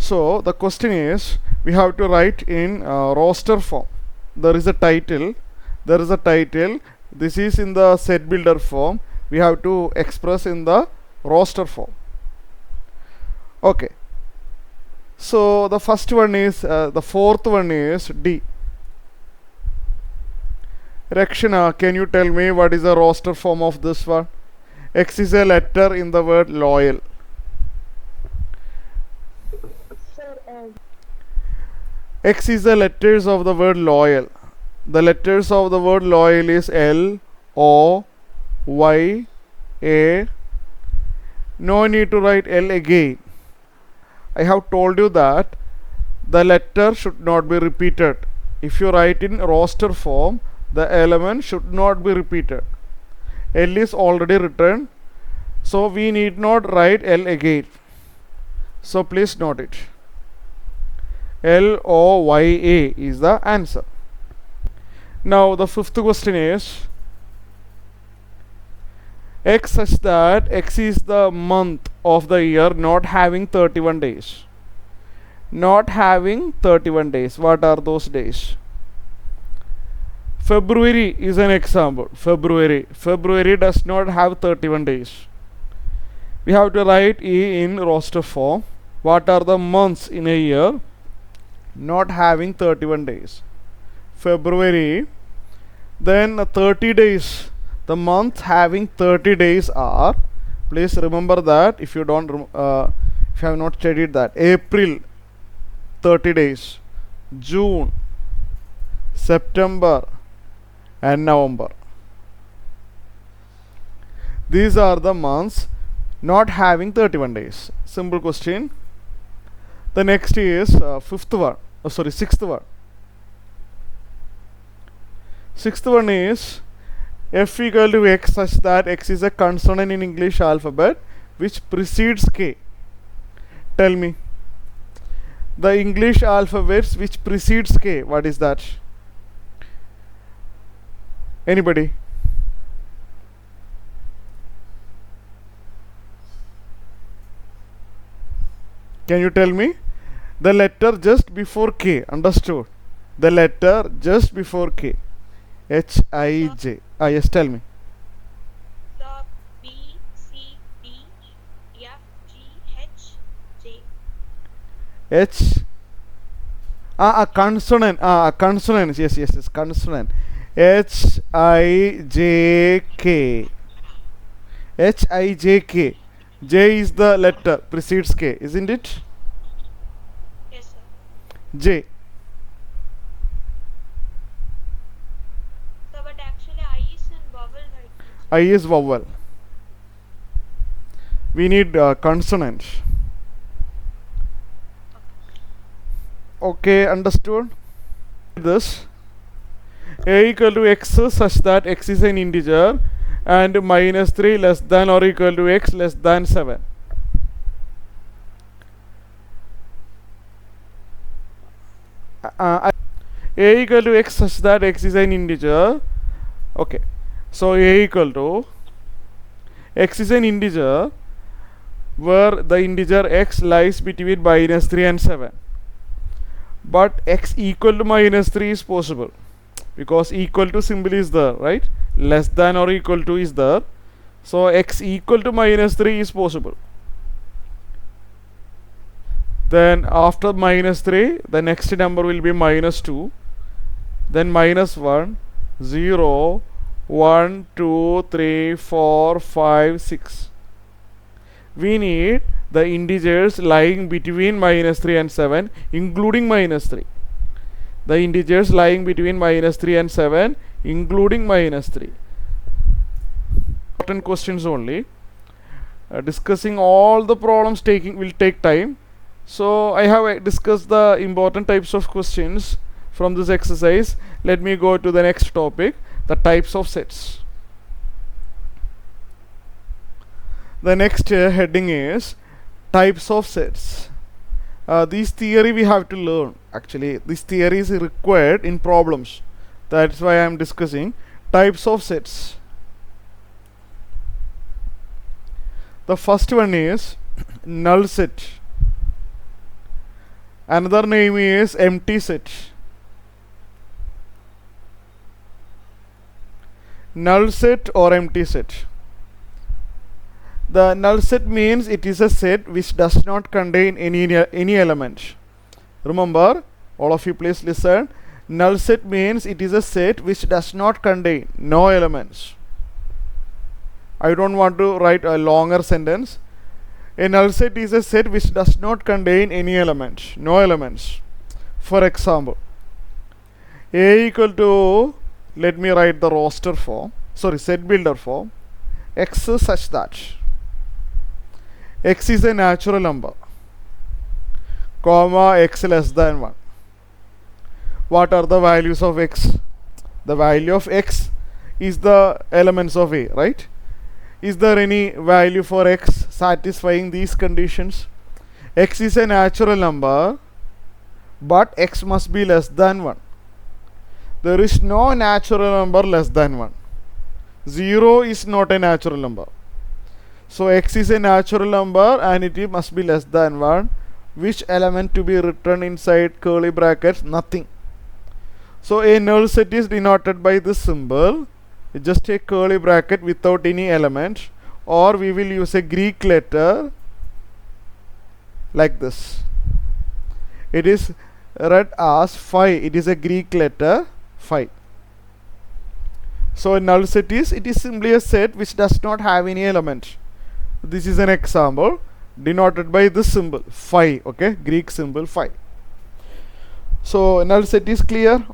So the question is, we have to write in roster form. There is a title. This is in the set builder form. We have to express in the roster form. Okay. So the first one is, the fourth one is D. Rakshana, can you tell me what is the roster form of this one? X is a letter in the word loyal. X is the letters of the word loyal. The letters of the word loyal is L, O, Y, A. No need to write L again. I have told you that the letter should not be repeated. If you write in roster form, the element should not be repeated. L is already written, so we need not write L again. So please note it. L O Y A is the answer. Now the fifth question is, X such that X is the month of the year not having 31 days. Not having 31 days. What are those days? February is an example. February does not have 31 days. We have to write E in roster form. What are the months in a year not having 31 days? February. Then 30 days. The months having 30 days are, please remember that if you don't if you have not studied that, April 30 days, June, September and November. These are the months not having 31 days. Simple question. The next is sixth one. Sixth one is F equal to X such that X is a consonant in English alphabet which precedes K. Tell me. The English alphabets which precedes K, what is that? Anybody? Can you tell me? The letter just before K, understood? The letter just before K. H, I, J. Yes, tell me. B, C, D, F, G, H, J. H. Consonant. Consonants. Yes. Consonant. H, I, J, K. H, I, J, K. J is the letter precedes K, isn't it? Yes, sir. J. So, but actually I is in vowel, right? I is vowel. We need consonant. Okay, understood? This A equal to X such that X is an integer and minus 3 less than or equal to X less than 7. A equal to X such that X is an integer. Okay, so A equal to X is an integer where the integer X lies between minus 3 and 7. But X equal to minus 3 is possible because equal to symbol is there, right? Less than or equal to is there. So X equal to minus 3 is possible. Then after minus 3, the next number will be minus 2. Then minus 1, 0, 1, 2, 3, 4, 5, 6. We need the integers lying between minus 3 and 7, including minus 3. The integers lying between minus 3 and 7, including minus 3. Important questions only. Discussing all the problems will take time. So I have discussed the important types of questions from this exercise. Let me go to the next topic, the types of sets. The next heading is types of sets. This theory we have to learn. Actually, this theory is required in problems. That's why I am discussing types of sets. The first one is null set. Another name is empty set. Null set or empty set. The null set means it is a set which does not contain any element. Remember, all of you please listen. Null set means it is a set which does not contain no elements. I don't want to write a longer sentence. A null set is a set which does not contain any element, no elements. For example, A equal to, let me write the roster form, sorry, set builder form, x such that x is a natural number, comma x less than 1. What are the values of x? The value of x is the elements of A, right? Is there any value for x satisfying these conditions? X is a natural number, but x must be less than 1. There is no natural number less than 1. 0 is not a natural number. So x is a natural number and it must be less than 1. Which element to be written inside curly brackets? Nothing. So a null set is denoted by this symbol. Just take curly bracket without any element, or we will use a Greek letter like this. It is read as phi. It is a Greek letter phi. So a null set is, it is simply a set which does not have any element. This is an example denoted by this symbol phi, okay, Greek symbol phi. So null set is clear.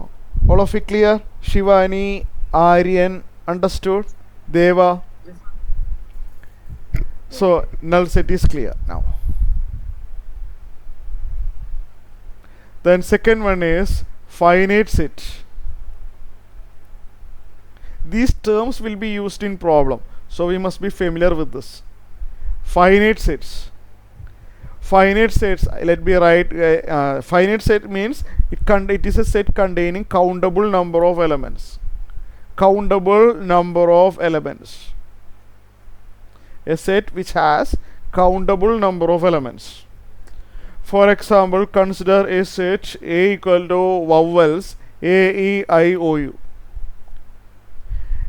All of it clear? Shivani, Aryan, understood? Deva? So null set is clear now. Then second one is finite set. These terms will be used in problem, so we must be familiar with this. Finite sets. Finite sets, let me write, finite set means it is a set containing countable number of elements. Countable number of elements. A set which has countable number of elements. For example, consider a set A equal to vowels A, E, I, O, U.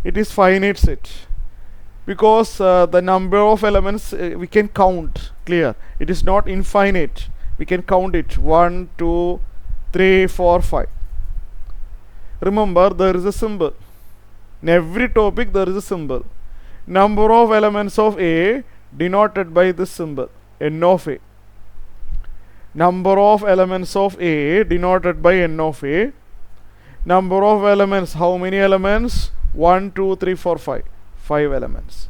It is finite set because the number of elements we can count. Clear? It is not infinite. We can count it 1, 2, 3, 4, 5. Remember, there is a symbol. In every topic there is a symbol. Number of elements of A denoted by this symbol, n of A. Number of elements of A denoted by n of A. Number of elements, how many elements? 1, 2, 3, 4, 5. 5 elements.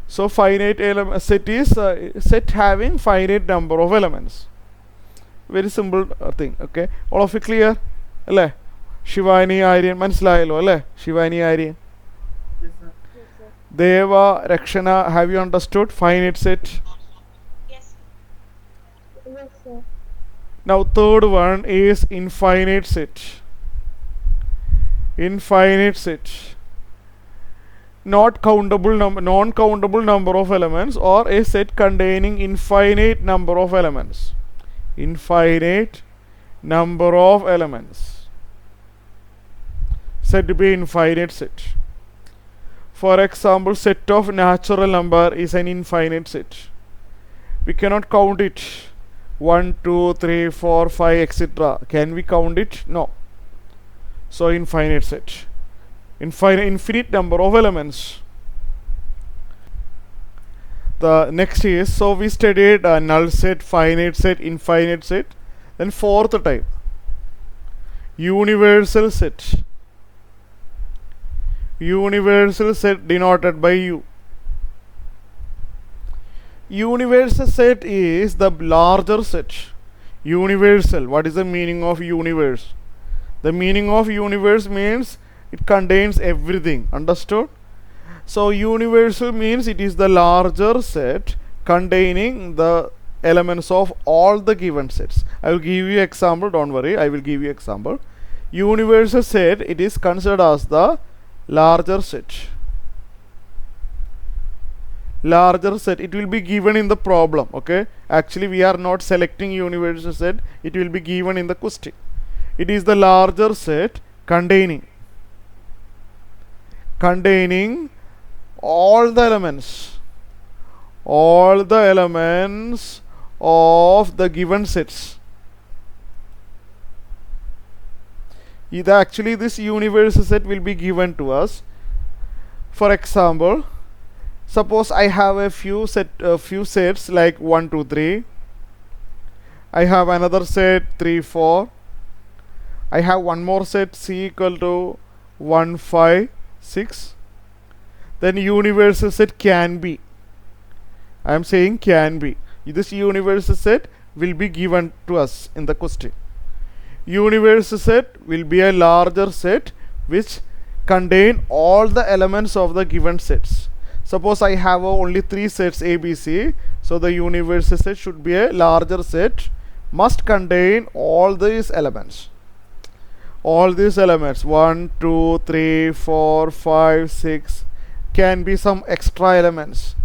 So finite element set is set having finite number of elements. Very simple thing. Okay, all of it clear? Alle? Shivani, Aryan, മനസ്സിലായല്ലോ അല്ലേ? Shivani, Aryan. Yes, sir. Deva, Rakshana, have you understood finite set? Yes. Yes, sir. Now third one is infinite set. Infinite set. Not countable number, non-countable number of elements, or a set containing infinite number of elements. Infinite number of elements. Said to be infinite set. For example, set of natural number is an infinite set. We cannot count it. 1, 2, 3, 4, 5, etc. Can we count it? No. So infinite set. Infinite number of elements. The next is, so we studied null set, finite set, infinite set. Then fourth type, universal set. Universal set denoted by U. Universal set is the larger set. Universal, what is the meaning of universe? The meaning of universe means it contains everything. Understood? So universal means it is the larger set containing the elements of all the given sets. I will give you example, don't worry, I will give you example. Universal set, it is considered as the larger set. larger set, it will be given in the problem. Okay, actually we are not selecting universal set, it will be given in the question. It is the larger set containing all the elements of the given sets. Actually this universal set will be given to us. For example, suppose I have a few sets like 1 2 3. I have another set 3 4. I have one more set C equal to 1 5 6. Then universal set can be, I am saying can be, this universal set will be given to us in the question. Universal set will be a larger set which contain all the elements of the given sets. Suppose I have only 3 sets ABC, so the universal set should be a larger set, must contain all these elements. All these elements 1 2 3 4 5 6, can be some extra elements.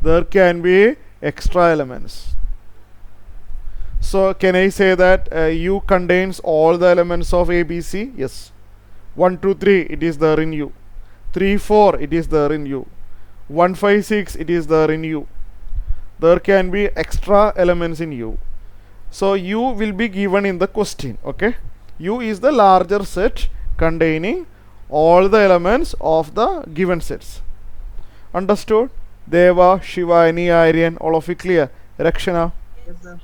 There can be extra elements. So can I say that U contains all the elements of ABC? Yes. 1 2 3 it is there in U. 3 4 it is there in U. 1 5 6 it is there in U. There can be extra elements in U. So U will be given in the question. Okay. U is the larger set containing all the elements of the given sets. Understood? Deva, Shivani, Aryan, all of you clear? Rakshana. Yes, sir.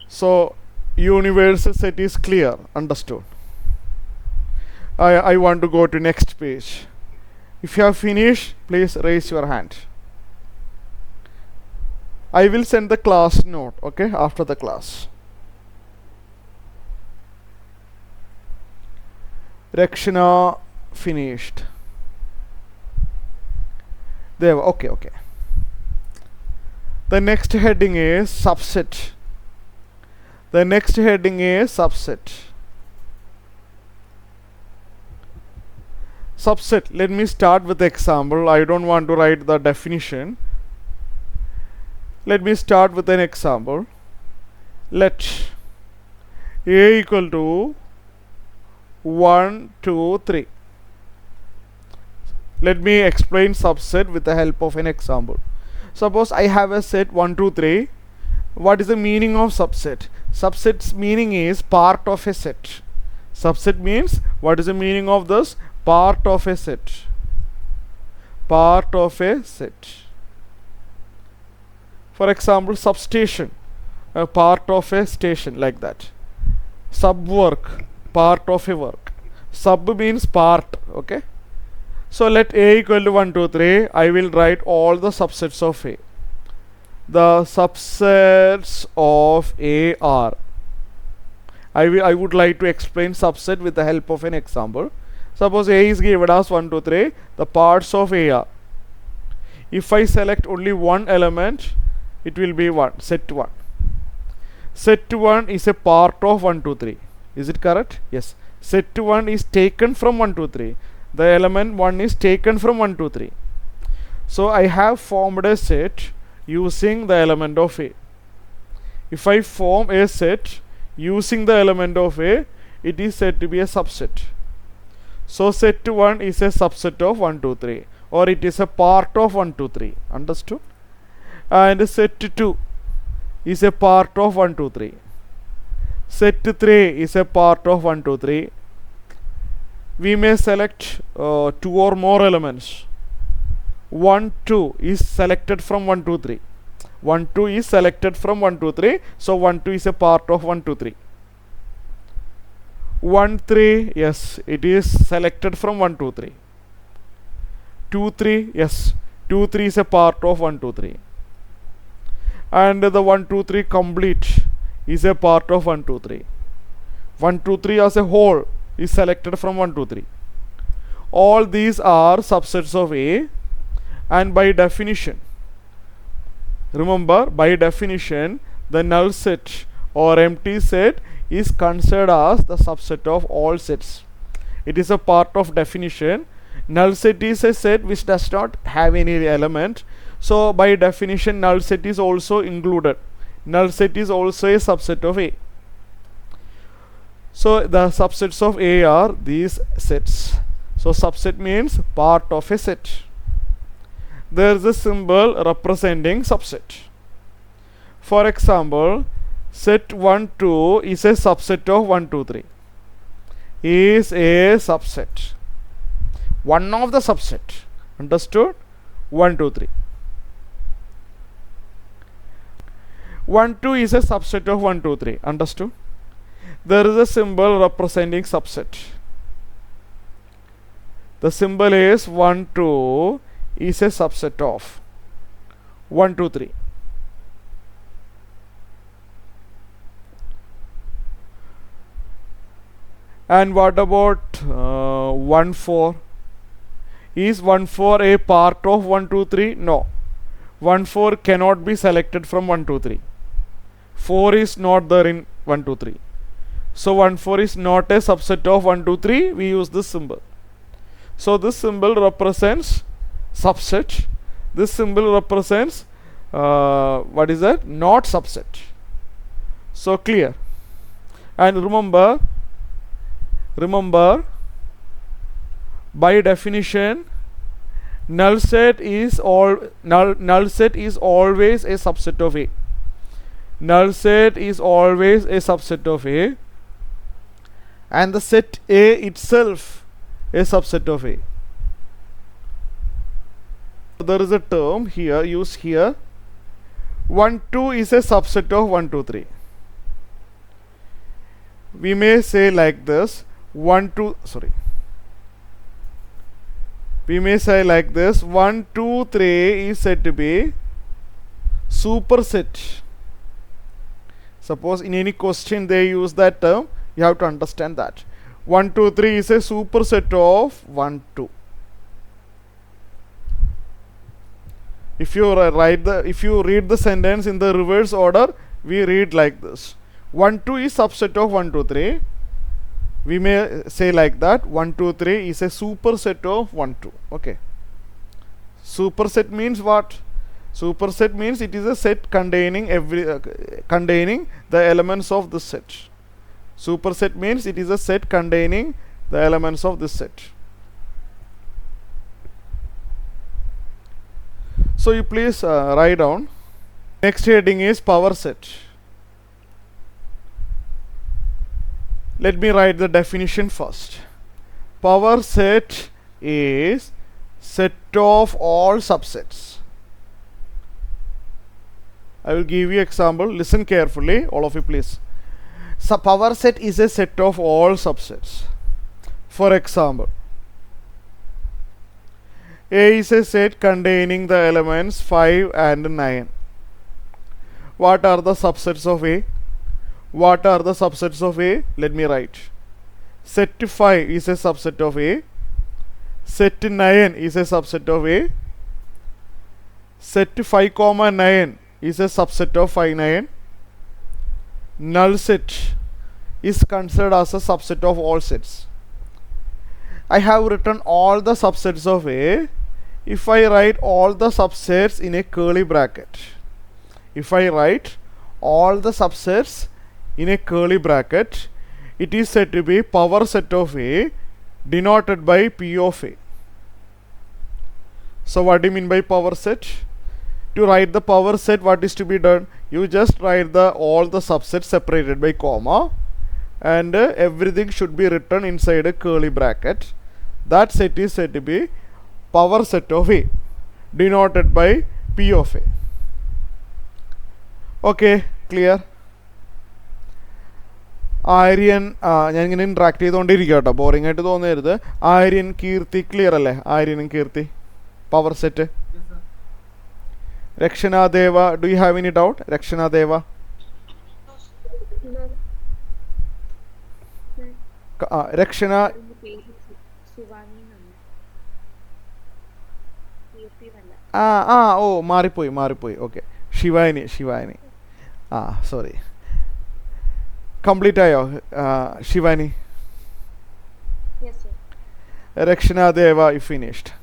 So universal set is clear. Understood? I want to go to next page. If you have finished, please raise your hand. I will send the class note, okay, after the class. Rakshana finished. There, okay. The next heading is subset. Subset, let me start with the example. I don't want to write the definition. Let me start with an example. Let A equal to 1 2 3. Let me explain subset with the help of an example. Suppose I have a set 1 2 3. What is the meaning of subset? Subset's meaning is part of a set. Subset means, what is the meaning of this? Part of a set. For example, substation, a part of a station, like that. Sub work, part of a work. Sub means part. Okay. So let A equal to 1 2 3. I will write all the subsets of A. The subsets of A are, I would like to explain subset with the help of an example. Suppose A is given as 1 2 3. The parts of A are, if I select only one element, it will be 1, set 1. Set 1 is a part of 1 2 3. Is it correct? Yes. Set 1 is taken from 1 2 3. The element 1 is taken from 1 2 3. So I have formed a set using the element of A. If I form a set using the element of A, it is said to be a subset. So set 1 is a subset of 1 2 3, or it is a part of 1 2 3. Understood? And set 2 is a part of 1 2 3. Set 3 is a part of 1 2 3. We may select 2 or more elements. 1 2 is selected from 1 2 3. 1 2 is selected from 1 2 3. So 1 2 is a part of 1 2 3. 1 3, yes, it is selected from 1 2 3. 2 3, yes, 2 3 is a part of 1 2 3. And the 1 2 3 complete is a part of 1 2 3. 1 2 3 as a whole is selected from 1 2 3. All these are subsets of A, and by definition, remember, by definition, the null set or empty set is considered as the subset of all sets. It is a part of definition. null set is a set which does not have any element. So by definition null set is also included. Null set is also a subset of A. So the subsets of A are these sets. So subset means part of a set. There is a symbol representing subset. For example, set 1 2 is a subset of 1 2 3. Is a subset. One of the subset. Understood? 1 2 3. 1 2 is a subset of 1 2 3. Understood? There is a symbol representing subset. The symbol is 1 2 is a subset of 1 2 3. And what about 1 4? Is 1 4 a part of 1 2 3? No. 1 4 cannot be selected from 1 2 3. 4 is not there in 1 2 3. So 1 4 is not a subset of 1 2 3. We use this symbol. So this symbol represents subset. This symbol represents what is that? Not subset. So clear. And remember by definition null set is null set is always a subset of A. Null set is always a subset of A, and the set A itself a subset of A. There is a term here used here. 1 2 is a subset of 1 2 3. We may say like this. We may say like this. 1 2 3 is said to be superset. Suppose in any question they use that term, you have to understand that 1 2 3 is a superset of 1 2. If you read the sentence in the reverse order, we read like this. 1 2 is subset of 1 2 3. We may say like that. 1 2 3 is a superset of 1 2. Okay. Superset means what? Superset means it is a set containing containing the elements of this set. Superset means it is a set containing the elements of this set. So you please write down. Next heading is power set. Let me write the definition first. Power set is set of all subsets. I will give you example. Listen carefully, all of you please. So power set is a set of all subsets. For example, A is a set containing the elements 5 and 9. What are the subsets of A? What are the subsets of A? Let me write. Set 5 is a subset of A. Set 9 is a subset of A. Set 5 comma 9 is a subset of 5 9. Null set is considered as a subset of all sets. I have written all the subsets of A. If I write all the subsets in a curly bracket, if I write all the subsets in a curly bracket, it is said to be power set of A denoted by P of A. So what do you mean by power set? To write the power set, what is to be done? You just write all the subsets separated by comma, and everything should be written inside a curly bracket. That set is said to be power set of A denoted by P of A. Okay, clear? Aryan ഞാനിങ്ങനെ interact ചെയ്തുകൊണ്ടിരിക്കുക കേട്ടോ, boring ആയിട്ട് തോന്നരുത്. Aryan Keerthi clear അല്ലേ? ആര്യനും Keerthi power set. Rakshanadeva, do you have any doubt? Rakshanadeva, Rakshana ഓ മാറിപ്പോയി. Okay, Shivani sorry. Complete ആയോ Shivani? Rakshana Deva, you finished.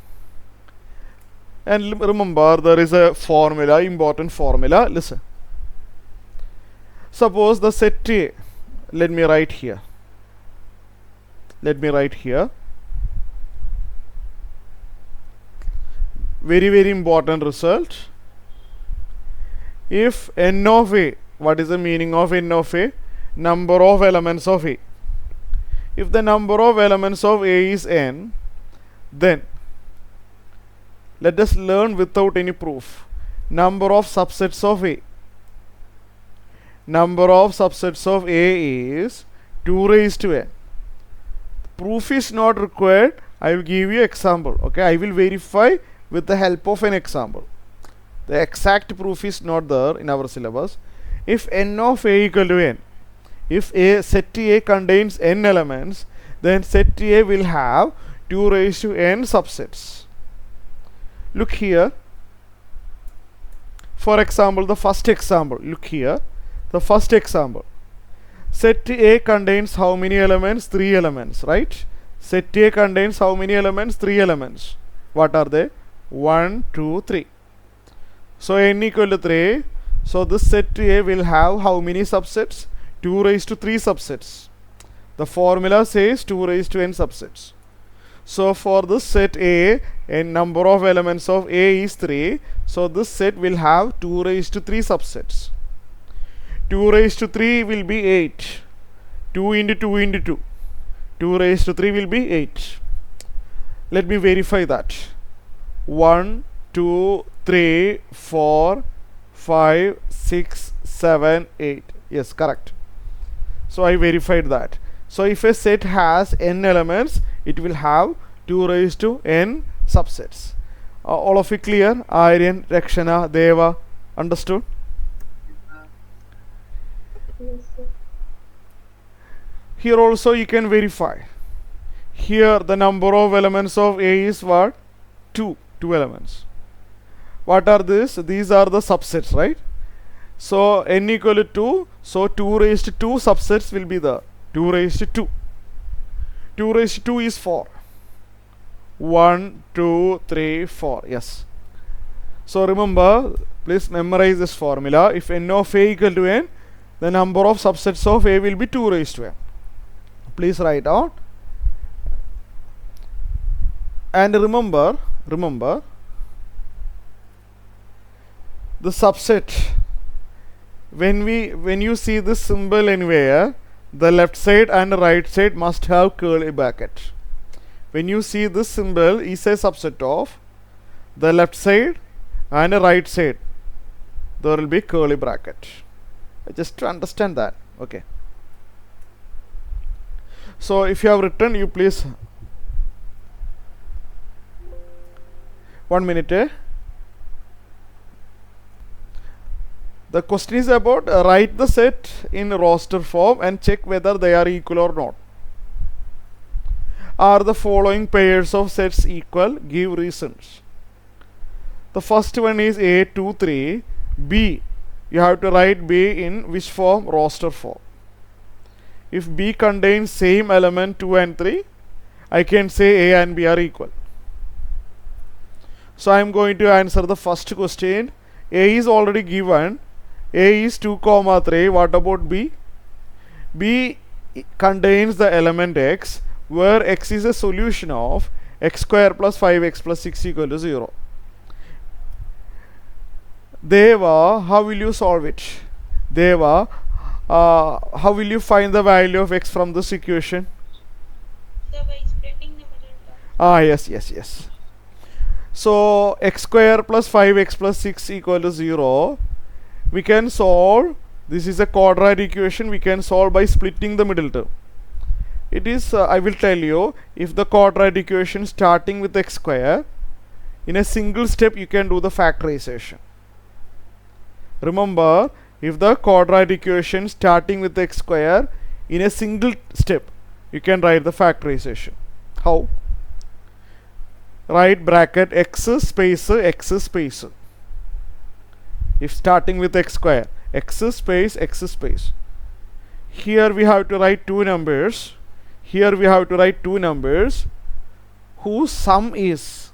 And remember, there is a formula, important formula. Listen. Suppose the set A, let me write here. Very, very important result. If n of A, what is the meaning of n of A? Number of elements of A. If the number of elements of A is n, then let us learn without any proof. Number of subsets of A. Number of subsets of A is 2 raised to n. Proof is not required. I will give you example. Okay, I will verify with the help of an example. The exact proof is not there in our syllabus. If n of A equal to n, if A set A contains n elements, then set A will have 2 raised to n subsets. Look here. For example, the first example. Look here. The first example. Set A contains how many elements? 3 elements, right? Set A contains how many elements? 3 elements. What are they? 1, 2, 3. So n equal to 3. So this set A will have how many subsets? 2 raised to 3 subsets. The formula says 2 raised to n subsets. So for this set A, n number of elements of A is 3. So this set will have 2 raised to 3 subsets. 2 raised to 3 will be 8. 2 into 2 into 2. 2 raised to 3 will be 8. Let me verify that. 1, 2, 3, 4, 5, 6, 7, 8. Yes, correct. So I verified that. So if a set has n elements, it will have 2 raised to n subsets. All of it clear? Aryan, Rakshana, Deva, understood? Yes, sir. Here also you can verify. Here the number of elements of A is what? 2 elements. What are these? These are the subsets, right? So n equal to 2. So 2 raised to 2 subsets will be the 2 raised to 2. 2 raised to 2 is 4. 1, 2, 3, 4. Yes. So remember, please memorize this formula. If n of A equal to n, the number of subsets of A will be 2 raised to n. Please write out. And remember the subset, when you see this symbol anywhere, the left side and right side must have curly bracket. When you see this symbol is a subset of the left side and the right side, there will be curly bracket. Just to understand that. Okay. So if you have written, you please 1 minute. The question is about write the set in roster form and check whether they are equal or not. Are the following pairs of sets equal? Give reasons. The first one is A, 2, 3. B, you have to write B in which form? Roster form. If B contains same element 2 and 3, I can say A and B are equal. So I am going to answer the first question. A is already given. A is 2, 3. What about B? B contains the element x, where x is a solution of x square plus 5x plus 6 equal to 0. Deva, how will you solve it? Deva, how will you find the value of x from this equation? So by splitting the middle term. Yes. So x square plus 5x plus 6 equal to 0. We can solve, this is a quadratic equation, we can solve by splitting the middle term. It is, I will tell you, if the quadratic equation starting with x square, in a single step you can do the factorization. Remember, if the quadratic equation starting with x square, in a single step you can write the factorization. How? Write bracket x space x space. If starting with x square, x space. Here we have to write two numbers. Here we have to write two numbers. whose sum is,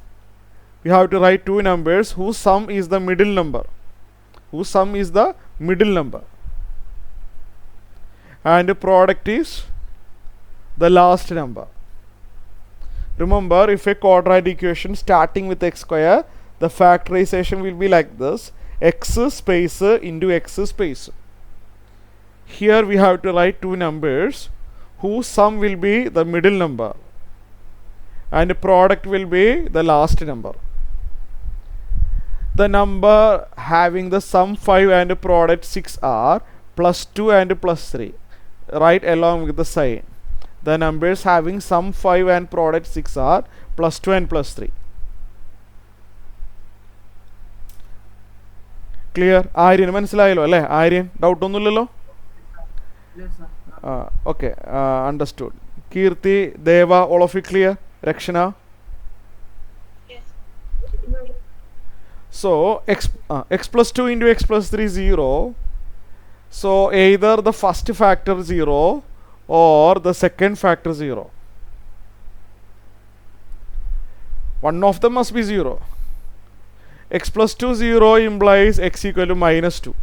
we have to write two numbers whose sum is the middle number, whose sum is the middle number, and the product is the last number. Remember, if a quadratic equation starting with x square, the factorization will be like this: x space into x space. Here we have to write two numbers whose sum will be the middle number and the product will be the last number. The number having the sum 5 and the product 6 are plus 2 and plus 3. Write along with the sign. The numbers having sum 5 and product 6 are plus 2 and plus 3. Clear? ആര്യന് മനസ്സിലായല്ലോ അല്ലേ? Aryan doubt ഒന്നുമില്ലല്ലോ? Okay, understood. Kirti, Deva, all of you clear? Rakshana? Yes. So x plus 2 into x plus 3 0. So either the first factor 0 or the second factor 0. One of them must be 0. X plus 2 0 implies x equal to minus 2.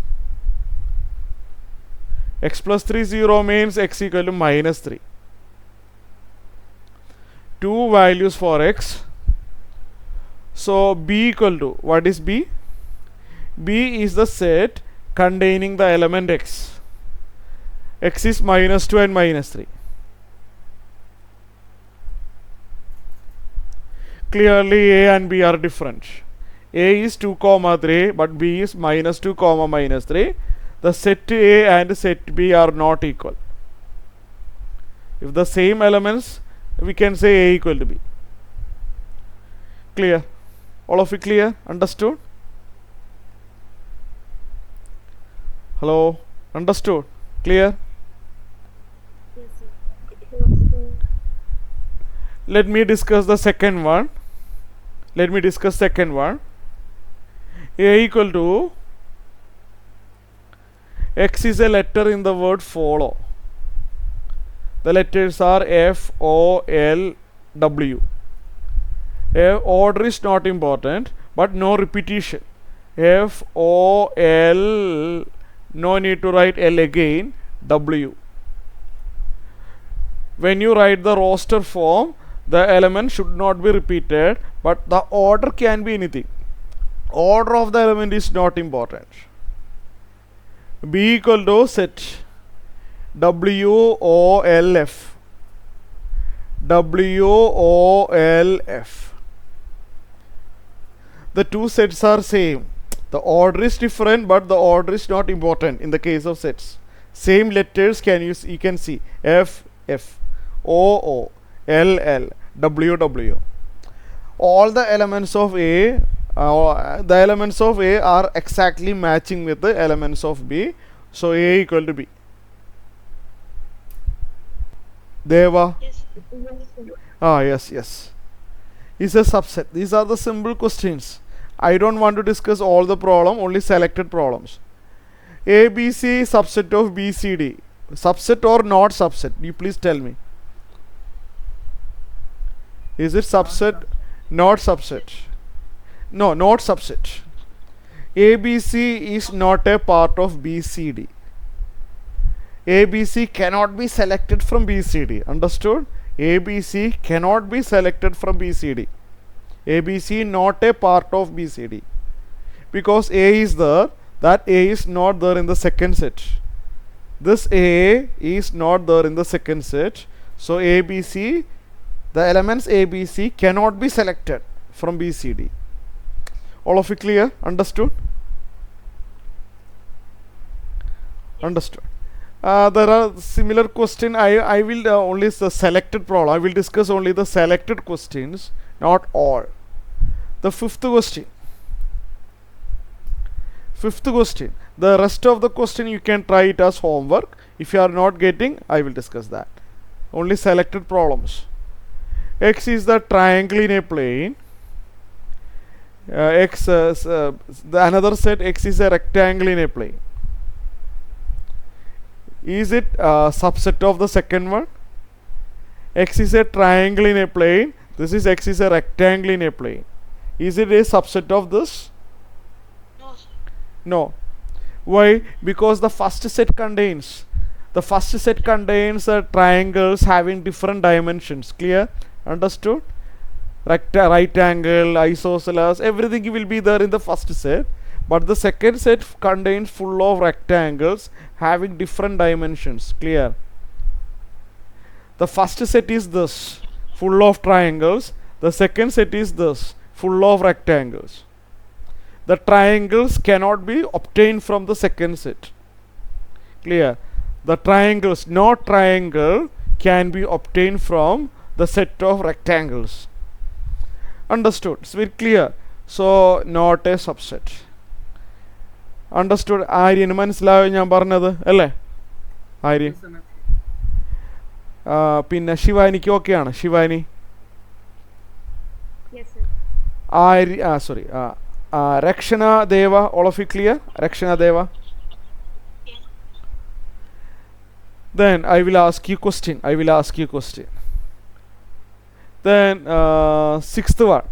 X plus 3 0 means x equal to minus 3. Two values for x. So b equal to, what is b? B is the set containing the element x. X is minus 2 and minus 3. Clearly a and b are different. A is 2 comma 3 but b is minus 2 comma minus 3. The set A and set B are not equal. If the same elements, we can say A equal to B. Clear? All of you clear? Understood? Hello? Understood? Clear? Yes, sir. Let me discuss the second one. Let me discuss second one. A equal to, x is a letter in the word follow. The letters are F, O, L, W. Order is not important, but no repetition. F, O, L, no need to write L again, W. When you write the roster form, the element should not be repeated, but the order can be anything. Order of the element is not important. B equal to set W O L F. W O L F. The two sets are same. The order is different, but the order is not important in the case of sets. Same letters you can see F F, O O, L L, W W. All the elements of A, are exactly matching with the elements of B. So A equal to B. Deva? Yes. Yes, sir. Yes. Is a subset. These are the simple questions. I don't want to discuss all the problem, only selected problems. ABC subset of BCD. Subset or not subset? You please tell me. Is it subset? Not subset. No, not subset. ABC is not a part of BCD. ABC cannot be selected from BCD. Understood? ABC cannot be selected from BCD. ABC not a part of BCD. Because A is there, that A is not there in the second set. This A is not there in the second set. So ABC, the elements ABC cannot be selected from BCD. All of you clear? Understood? Understood. There are similar question. I will only the selected problem. I will discuss only the selected questions, not all. The fifth question. The rest of the question you can try it as homework. If you are not getting, I will discuss that. Only selected problems. X is the triangle in a plane. The another set X is a rectangle in a plane. Is it a subset of the second one? X is a triangle in a plane. This is X is a rectangle in a plane. Is it a subset of this? No, sir. No. Why? Because the first set contains triangles having different dimensions. Clear? Understood? Right angle, isosceles, everything will be there in the first set, but the second set contains full of rectangles having different dimensions. Clear? The first set is this, full of triangles. The second set is this, full of rectangles. The triangles cannot be obtained from the second set. Clear? The triangles, no triangle can be obtained from the set of rectangles. Understood? It's very clear. So not a subset. Understood? ആര്യന് മനസ്സിലായോ ഞാൻ പറഞ്ഞത് അല്ലേ? ആര്യൻ പിന്നെ ശിവാനിക്ക് ഓക്കെയാണ്? Shivani Yes, sir. sorry, Rakshana Deva, all of you clear? Rakshana Deva. Yes. Then I will ask you question. Then sixth one.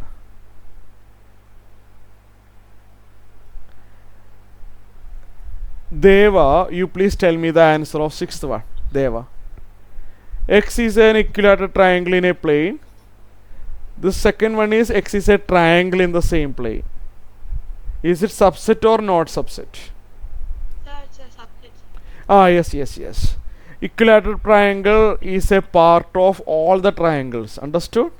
Deva, you please tell me the answer of sixth one. Deva. X is an equilateral triangle in a plane. The second one is X is a triangle in the same plane. Is it subset or not subset? Sir, it's a subset. Yes. Equilateral triangle is a part of all the triangles. Understood?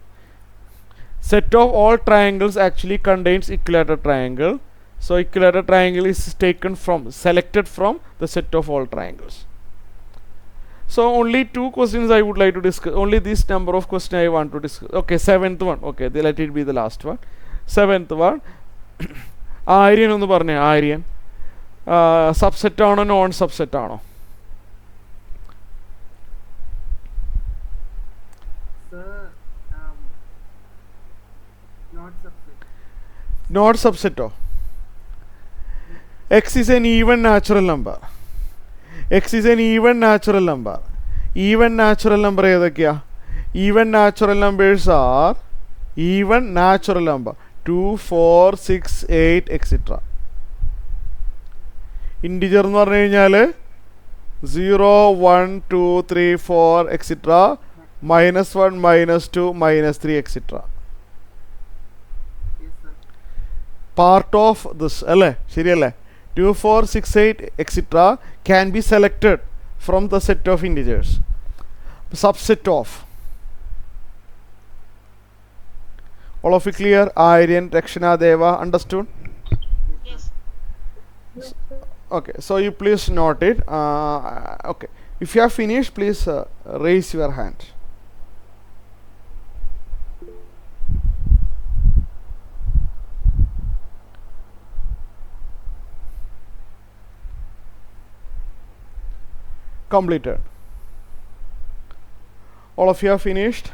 Set of all triangles actually contains equilateral triangle. So equilateral triangle is selected from the set of all triangles. So only two questions I would like to discuss. Only this number of questions I want to discuss. Okay, seventh one. Okay, let it be the last one. Seventh one. Aryan ഒന്ന് പറഞ്ഞേ. Aryan subset ആണോ non subset ആണോ? Not subset. X is an even natural number. Even natural number ഏതൊക്കെയാ? Even natural numbers are 2, 4, 6, 8, etc. Integer എന്ന് പറഞ്ഞു കഴിഞ്ഞാൽ 0, 1, 2, 3, 4, etc. -1, -2, -3, etc. Part of this അല്ലേ? ശരിയല്ലേ? 2, 4, 6, 8, etc. can be selected from the set of integers. Subset of. All of you clear? Aryan, Rakshana, Deva, understood? Yes. Yes, sir. Okay, so you please note it. Okay, if you have finished, please raise your hand. Completed. All of you have finished?